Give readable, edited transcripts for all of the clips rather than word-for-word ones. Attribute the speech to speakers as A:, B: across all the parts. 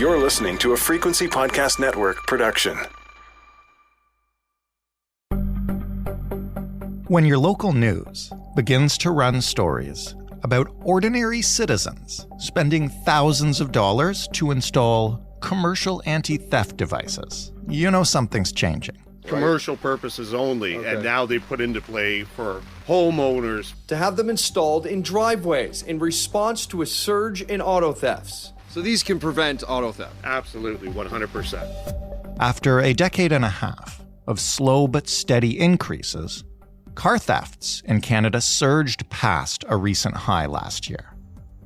A: You're listening to a Frequency Podcast Network production.
B: When your local news begins to run stories about ordinary citizens spending thousands of dollars to install commercial anti-theft devices, you know something's changing.
C: Commercial purposes only, okay. And now they put into play for homeowners.
D: To have them installed in driveways in response to a surge in auto thefts.
E: So these can prevent auto theft?
C: Absolutely, 100%.
B: After a decade and a half of slow but steady increases, car thefts in Canada surged past a recent high last year.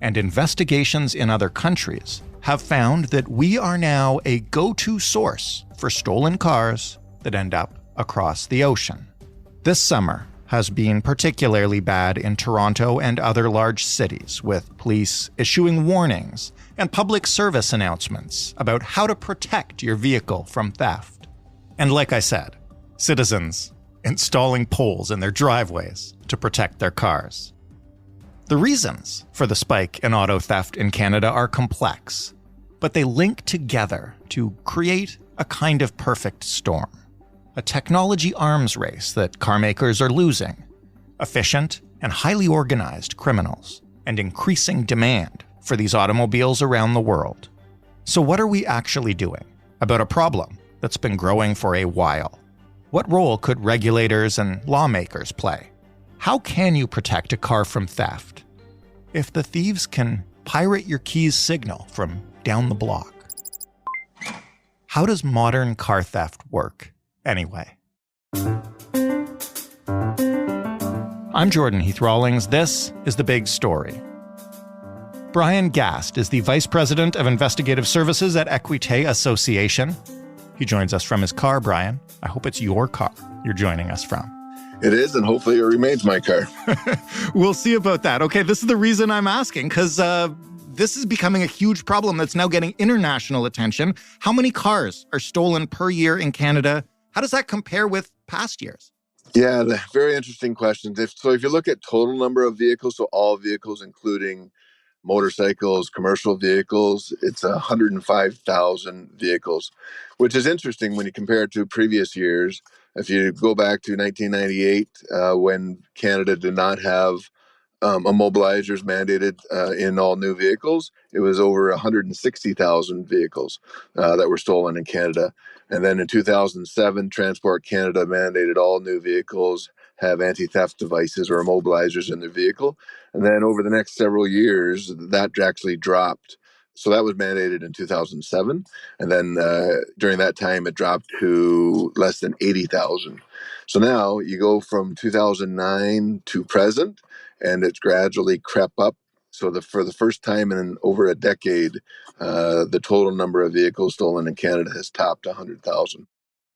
B: And investigations in other countries have found that we are now a go-to source for stolen cars that end up across the ocean. This summer has been particularly bad in Toronto and other large cities, with police issuing warnings and public service announcements about how to protect your vehicle from theft. And like I said, citizens installing poles in their driveways to protect their cars. The reasons for the spike in auto theft in Canada are complex, but they link together to create a kind of perfect storm. A technology arms race that car makers are losing, efficient and highly organized criminals, and increasing demand for these automobiles around the world. So what are we actually doing about a problem that's been growing for a while? What role could regulators and lawmakers play? How can you protect a car from theft if the thieves can pirate your key's signal from down the block? How does modern car theft work anyway? I'm Jordan Heath Rawlings. This is The Big Story. Bryan Gast is the Vice President of Investigative Services at Equite Association. He joins us from his car, Bryan. I hope it's your car you're joining us from.
F: It is, and hopefully it remains my car.
B: We'll see about that. Okay, this is the reason I'm asking, because this is becoming a huge problem that's now getting international attention. How many cars are stolen per year in Canada? How does that compare with past years?
F: Yeah, very interesting question. If you look at total number of vehicles, so all vehicles, including motorcycles, commercial vehicles, it's 105,000 vehicles, which is interesting when you compare it to previous years. If you go back to 1998, when Canada did not have immobilizers mandated in all new vehicles, it was over 160,000 vehicles that were stolen in Canada. And then in 2007, Transport Canada mandated all new vehicles have anti-theft devices or immobilizers in their vehicle. And then over the next several years, that actually dropped. So that was mandated in 2007. And then during that time, it dropped to less than 80,000. So now you go from 2009 to present, and it's gradually crept up. So for the first time in over a decade, the total number of vehicles stolen in Canada has topped 100,000.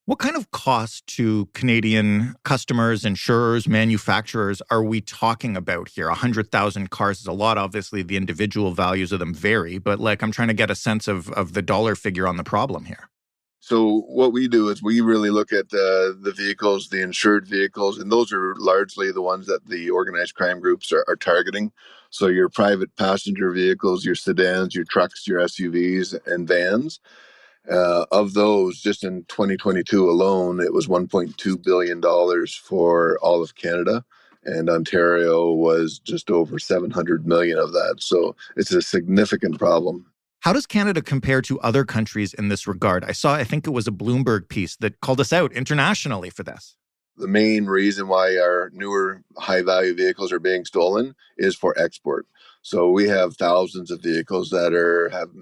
B: What kind of cost to Canadian customers, insurers, manufacturers are we talking about here? 100,000 cars is a lot. Obviously, the individual values of them vary, but I'm trying to get a sense of the dollar figure on the problem here.
F: So what we do is we really look at the vehicles, the insured vehicles, and those are largely the ones that the organized crime groups are targeting. So your private passenger vehicles, your sedans, your trucks, your SUVs, and vans. Of those, just in 2022 alone, it was $1.2 billion for all of Canada, and Ontario was just over 700 million of that. So it's a significant problem.
B: How does Canada compare to other countries in this regard? I think it was a Bloomberg piece that called us out internationally for this.
F: The main reason why our newer high-value vehicles are being stolen is for export. So we have thousands of vehicles that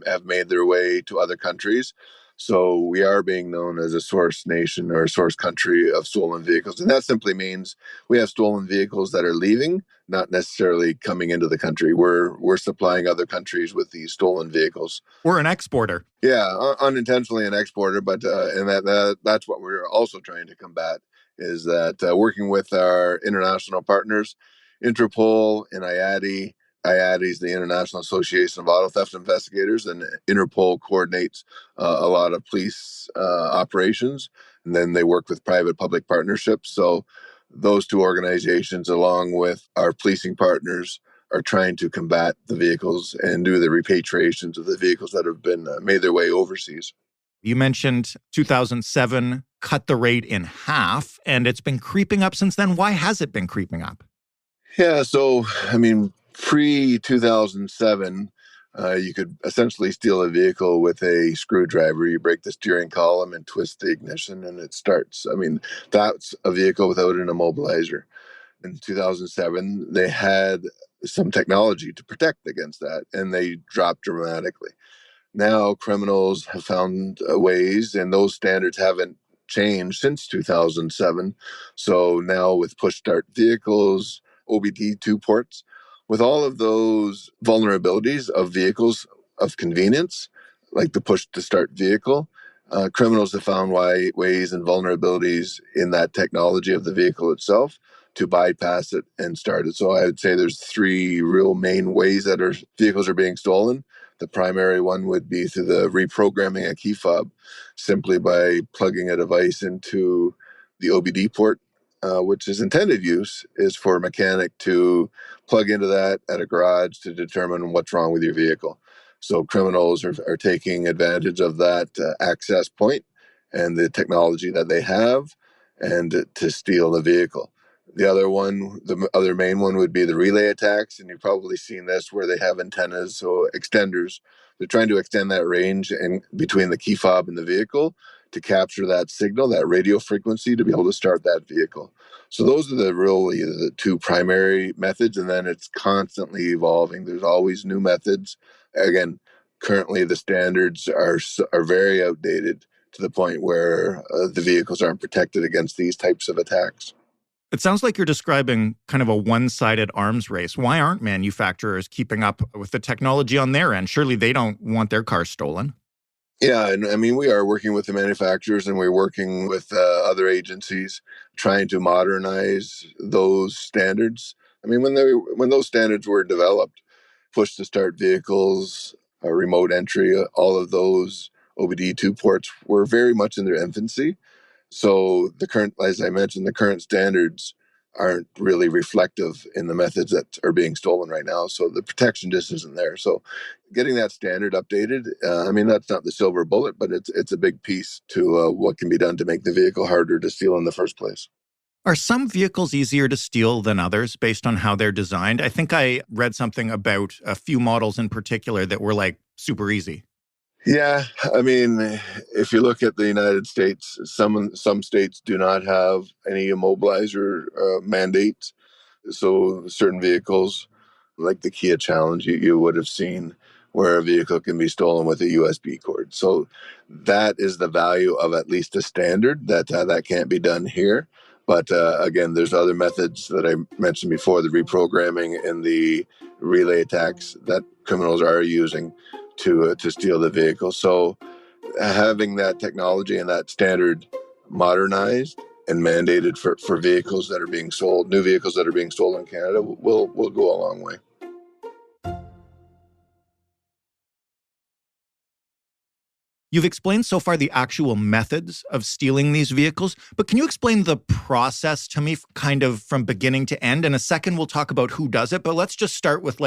F: have made their way to other countries. So we are being known as a source nation or a source country of stolen vehicles. And that simply means we have stolen vehicles that are leaving, not necessarily coming into the country. We're supplying other countries with these stolen vehicles.
B: We're an exporter.
F: Yeah, unintentionally an exporter, but that's what we're also trying to combat, is that working with our international partners, Interpol and IATI. IATI is the International Association of Auto Theft Investigators, and Interpol coordinates a lot of police operations, and then they work with private-public partnerships. So those two organizations, along with our policing partners, are trying to combat the vehicles and do the repatriations of the vehicles that have been made their way overseas.
B: You mentioned 2007 cut the rate in half, and it's been creeping up since then. Why has it been creeping up?
F: Yeah, so, pre-2007, you could essentially steal a vehicle with a screwdriver. You break the steering column and twist the ignition, and it starts. That's a vehicle without an immobilizer. In 2007, they had some technology to protect against that, and they dropped dramatically. Now criminals have found ways, and those standards haven't changed since 2007. So now with push start vehicles, OBD2 ports, with all of those vulnerabilities of vehicles of convenience, like the push to start vehicle, criminals have found ways and vulnerabilities in that technology of the vehicle itself to bypass it and start it. So I would say there's three real main ways that vehicles are being stolen. The primary one would be through the reprogramming a key fob, simply by plugging a device into the OBD port, which is intended use is for a mechanic to plug into that at a garage to determine what's wrong with your vehicle. So criminals are taking advantage of that access point and the technology that they have and to steal the vehicle. The other main one would be the relay attacks, and you've probably seen this where they have antennas, so extenders. They're trying to extend that range and between the key fob and the vehicle to capture that signal, that radio frequency, to be able to start that vehicle. So those are the two primary methods, and then it's constantly evolving. There's always new methods. Again, currently the standards are very outdated to the point where the vehicles aren't protected against these types of attacks.
B: It sounds like you're describing kind of a one-sided arms race. Why aren't manufacturers keeping up with the technology on their end? Surely they don't want their cars stolen.
F: Yeah, and we are working with the manufacturers, and we're working with other agencies trying to modernize those standards. When those standards were developed, push to start vehicles, remote entry, all of those OBD2 ports were very much in their infancy. So as I mentioned, the current standards aren't really reflective in the methods that are being stolen right now. So the protection just isn't there. So getting that standard updated, that's not the silver bullet, but it's a big piece to what can be done to make the vehicle harder to steal in the first place.
B: Are some vehicles easier to steal than others based on how they're designed? I think I read something about a few models in particular that were like super easy.
F: Yeah, if you look at the United States, some states do not have any immobilizer mandates. So certain vehicles, like the Kia Challenge, you would have seen where a vehicle can be stolen with a USB cord. So that is the value of at least a standard that can't be done here. But again, there's other methods that I mentioned before, the reprogramming and the relay attacks that criminals are using to steal the vehicle. So having that technology and that standard modernized and mandated for vehicles that are being sold, new vehicles that are being sold in Canada, will go a long way.
B: You've explained so far the actual methods of stealing these vehicles, but can you explain the process to me kind of from beginning to end? In a second, we'll talk about who does it, but let's just start with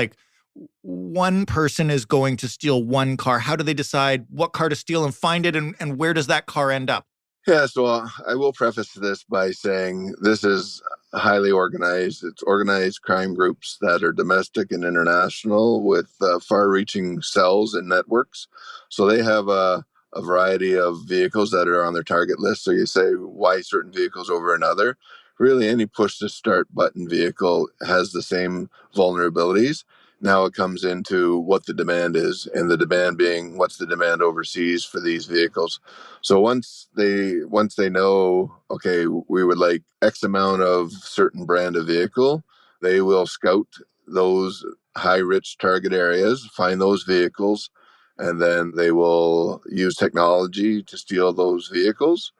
B: one person is going to steal one car. How do they decide what car to steal and find it, and where does that car end up?
F: Yeah, so I will preface this by saying this is highly organized. It's organized crime groups that are domestic and international with far-reaching cells and networks. So they have a variety of vehicles that are on their target list. So you say, why certain vehicles over another? Really, any push-to-start button vehicle has the same vulnerabilities. Now it comes into what the demand is, and the demand being what's the demand overseas for these vehicles. So once they know, okay, we would like X amount of certain brand of vehicle, they will scout those high-rich target areas, find those vehicles, and then they will use technology to steal those vehicles.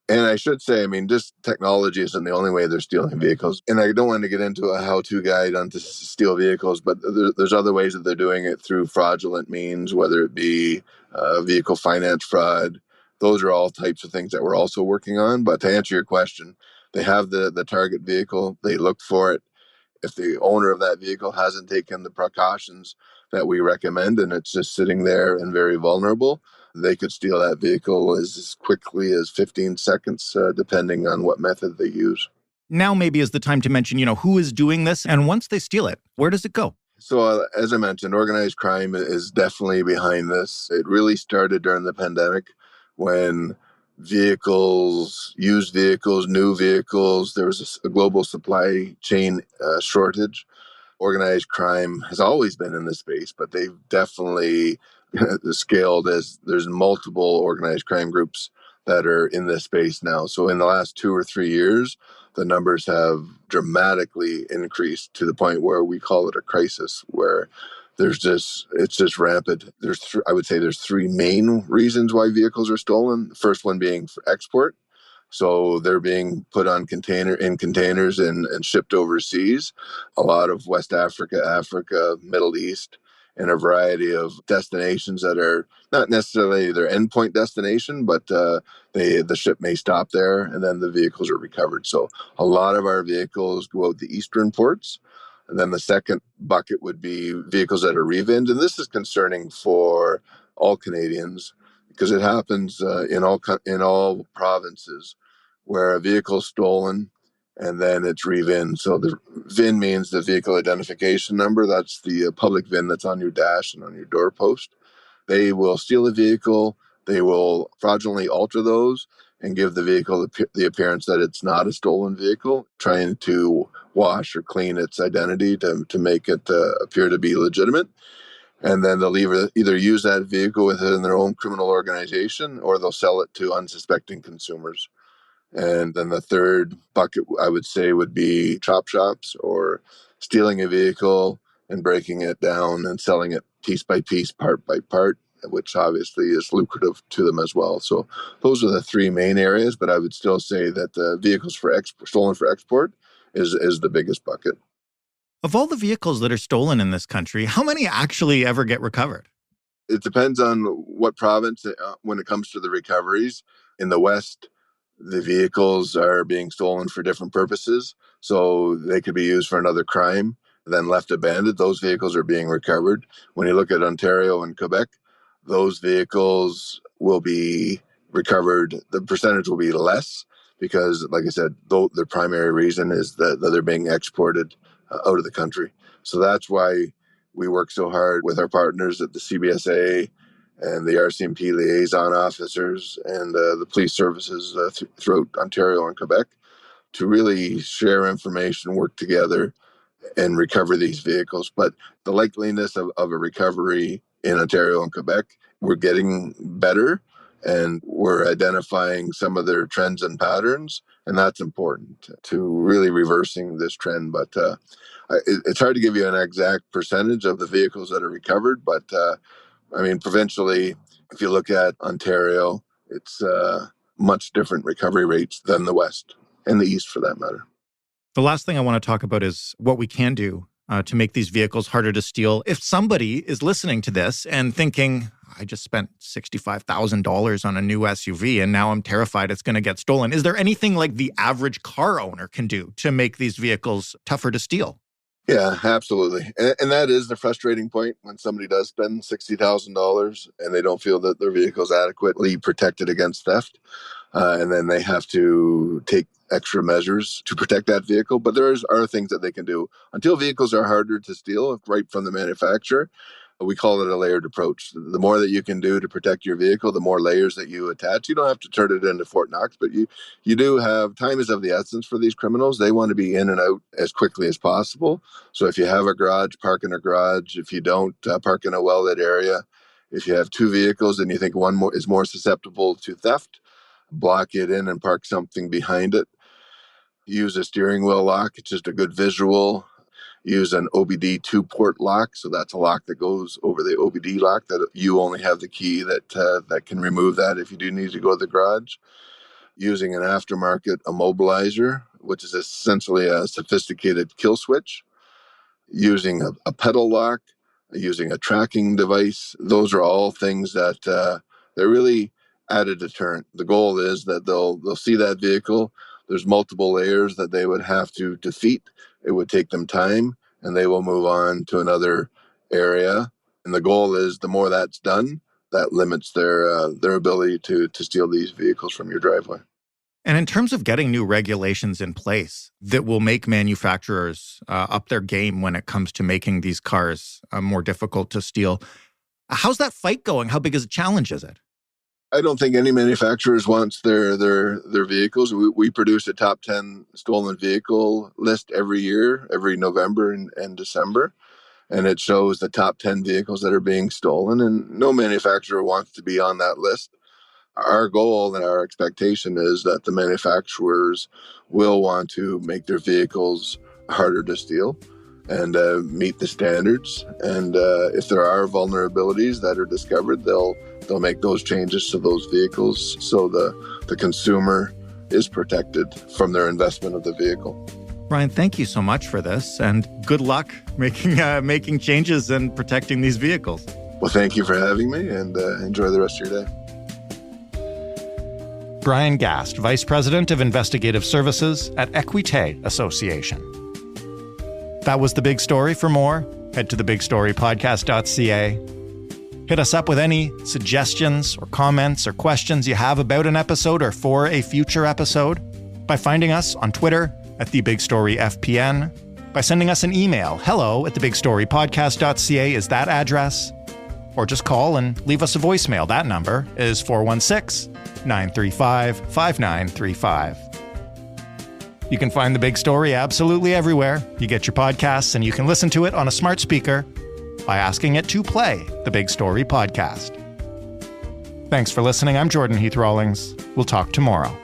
F: And I should say, just technology isn't the only way they're stealing vehicles. And I don't want to get into a how-to guide on to steal vehicles, but there's other ways that they're doing it through fraudulent means, whether it be vehicle finance fraud. Those are all types of things that we're also working on. But to answer your question, they have the target vehicle, they look for it, If the owner of that vehicle hasn't taken the precautions that we recommend and it's just sitting there and very vulnerable, they could steal that vehicle as quickly as 15 seconds, depending on what method they use.
B: Now maybe is the time to mention, who is doing this, and once they steal it, where does it go?
F: So, as I mentioned, organized crime is definitely behind this. It really started during the pandemic when vehicles, used vehicles, new vehicles, there was a global supply chain shortage. Organized crime has always been in this space, but they've definitely scaled as there's multiple organized crime groups that are in this space now. So in the last 2 or 3 years, the numbers have dramatically increased to the point where we call it a crisis, where it's just rampant. I would say there's 3 main reasons why vehicles are stolen. The first one being for export. So they're being put on containers and shipped overseas. A lot of West Africa, Africa, Middle East, and a variety of destinations that are not necessarily their endpoint destination, but the ship may stop there, and then the vehicles are recovered. So a lot of our vehicles go out the eastern ports. And then the second bucket would be vehicles that are revinned. And this is concerning for all Canadians because it happens in all provinces where a vehicle is stolen and then it's revinned. So the VIN means the vehicle identification number. That's the public VIN that's on your dash and on your doorpost. They will steal a vehicle. They will fraudulently alter those and give the vehicle the appearance that it's not a stolen vehicle, trying to wash or clean its identity to make it appear to be legitimate. And then they'll either use that vehicle within their own criminal organization or they'll sell it to unsuspecting consumers. And then the third bucket, I would say, would be chop shops or stealing a vehicle and breaking it down and selling it piece by piece, part by part, which obviously is lucrative to them as well. So those are the 3 main areas, but I would still say that the vehicles stolen for export is the biggest bucket.
B: Of all the vehicles that are stolen in this country, how many actually ever get recovered?
F: It depends on what province when it comes to the recoveries. In the West, the vehicles are being stolen for different purposes. So they could be used for another crime, then left abandoned. Those vehicles are being recovered. When you look at Ontario and Quebec, those vehicles will be recovered. The percentage will be less because, like I said, the primary reason is that they're being exported out of the country. So that's why we work so hard with our partners at the CBSA and the RCMP liaison officers and the police services throughout Ontario and Quebec to really share information, work together, and recover these vehicles. But the likeliness of a recovery in Ontario and Quebec, we're getting better and we're identifying some of their trends and patterns. And that's important to really reversing this trend. But it's hard to give you an exact percentage of the vehicles that are recovered. But provincially, if you look at Ontario, it's much different recovery rates than the West and the East for that matter.
B: The last thing I want to talk about is what we can do to make these vehicles harder to steal. If somebody is listening to this and thinking, I just spent $65,000 on a new SUV and now I'm terrified it's going to get stolen, is there anything like the average car owner can do to make these vehicles tougher to steal?
F: Yeah, absolutely. And that is the frustrating point when somebody does spend $60,000 and they don't feel that their vehicle is adequately protected against theft. And then they have to take extra measures to protect that vehicle. But there are things that they can do. Until vehicles are harder to steal right from the manufacturer, we call it a layered approach. The more that you can do to protect your vehicle, the more layers that you attach. You don't have to turn it into Fort Knox, but you do have time is of the essence for these criminals. They want to be in and out as quickly as possible. So if you have a garage, park in a garage. If you don't, park in a well-lit area. If you have 2 vehicles and you think one more is more susceptible to theft, block it in and park something behind it. Use a steering wheel lock. It's just a good visual. Use an OBD 2-port lock. So that's a lock that goes over the OBD lock that you only have the key that can remove that if you do need to go to the garage. Using an aftermarket immobilizer, which is essentially a sophisticated kill switch. Using a pedal lock, using a tracking device. Those are all things that they're really add a deterrent. The goal is that they'll see that vehicle. There's multiple layers that they would have to defeat it would take them time, and they will move on to another area. And the goal is the more that's done, that limits their ability to steal these vehicles from your driveway.
B: And in terms of getting new regulations in place that will make manufacturers up their game when it comes to making these cars more difficult to steal, how's that fight going? How big is a challenge is it?
F: I don't think any manufacturers wants their vehicles. We produce a top 10 stolen vehicle list every year, every November and December. And it shows the top 10 vehicles that are being stolen. And no manufacturer wants to be on that list. Our goal and our expectation is that the manufacturers will want to make their vehicles harder to steal and meet the standards. And if there are vulnerabilities that are discovered, they'll make those changes to those vehicles so the consumer is protected from their investment of the vehicle.
B: Bryan, thank you so much for this, and good luck making changes and protecting these vehicles.
F: Well, thank you for having me, and enjoy the rest of your day.
B: Bryan Gast, Vice President of Investigative Services at Equite Association. That was The Big Story. For more, head to thebigstorypodcast.ca. Hit us up with any suggestions or comments or questions you have about an episode or for a future episode by finding us on Twitter at TheBigStoryFPN, by sending us an email, hello@thebigstorypodcast.ca is that address, or just call and leave us a voicemail. That number is 416-935-5935. You can find The Big Story absolutely everywhere you get your podcasts, and you can listen to it on a smart speaker by asking it to play The Big Story Podcast. Thanks for listening. I'm Jordan Heath Rawlings. We'll talk tomorrow.